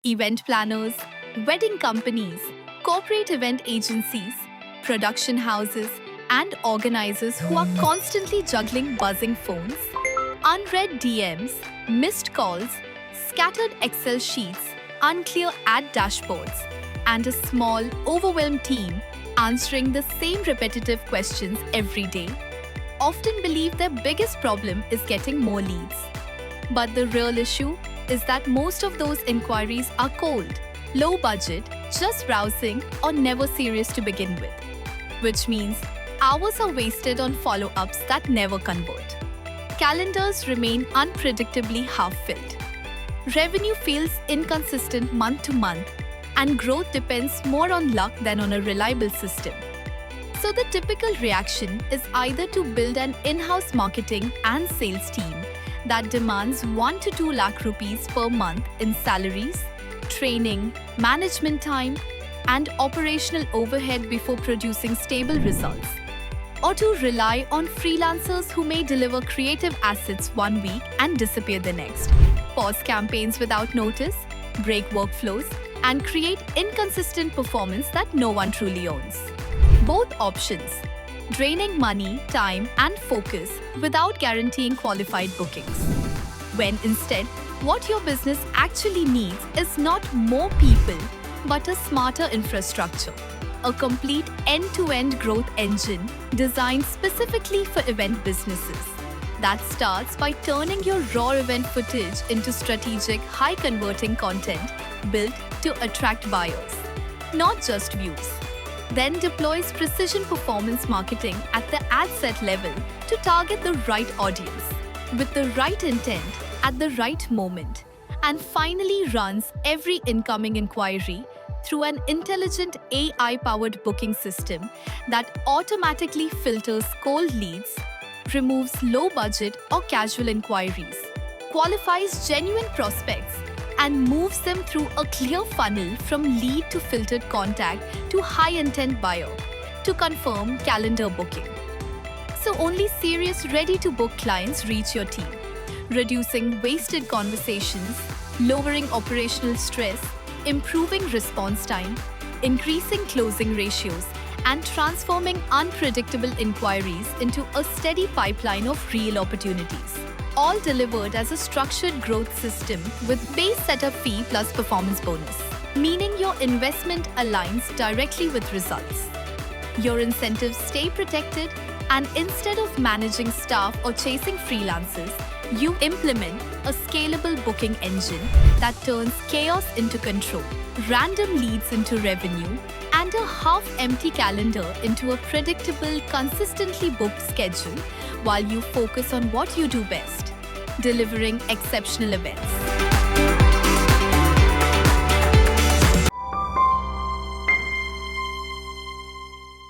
event planners, wedding companies, corporate event agencies, production houses, and organizers who are constantly juggling buzzing phones, unread DMs, missed calls, scattered Excel sheets, unclear ad dashboards, and a small, overwhelmed team answering the same repetitive questions every day, often believe their biggest problem is getting more leads. But the real issue is that most of those inquiries are cold, low budget, just browsing, or never serious to begin with. Which means hours are wasted on follow-ups that never convert. Calendars remain unpredictably half-filled. Revenue feels inconsistent month to month, and growth depends more on luck than on a reliable system. So the typical reaction is either to build an in-house marketing and sales team that demands 1 to 2 lakh rupees per month in salaries, training, management time, and operational overhead before producing stable results, or to rely on freelancers who may deliver creative assets one week and disappear the next, pause campaigns without notice, break workflows, and create inconsistent performance that no one truly owns. Both options, draining money, time, and focus without guaranteeing qualified bookings. When instead, what your business actually needs is not more people, but a smarter infrastructure, a complete end-to-end growth engine designed specifically for event businesses. That starts by turning your raw event footage into strategic, high-converting content built to attract buyers, not just views. Then deploys precision performance marketing at the ad set level to target the right audience, with the right intent at the right moment, and finally runs every incoming inquiry through an intelligent AI-powered booking system that automatically filters cold leads, removes low-budget or casual inquiries, qualifies genuine prospects, and moves them through a clear funnel from lead to filtered contact to high-intent buyer to confirm calendar booking. So only serious, ready-to-book clients reach your team, reducing wasted conversations, lowering operational stress, improving response time, increasing closing ratios, and transforming unpredictable inquiries into a steady pipeline of real opportunities. All delivered as a structured growth system with base setup fee plus performance bonus, meaning your investment aligns directly with results. Your incentives stay protected, and instead of managing staff or chasing freelancers, you implement a scalable booking engine that turns chaos into control, random leads into revenue, and a half-empty calendar into a predictable, consistently booked schedule while you focus on what you do best, delivering exceptional events.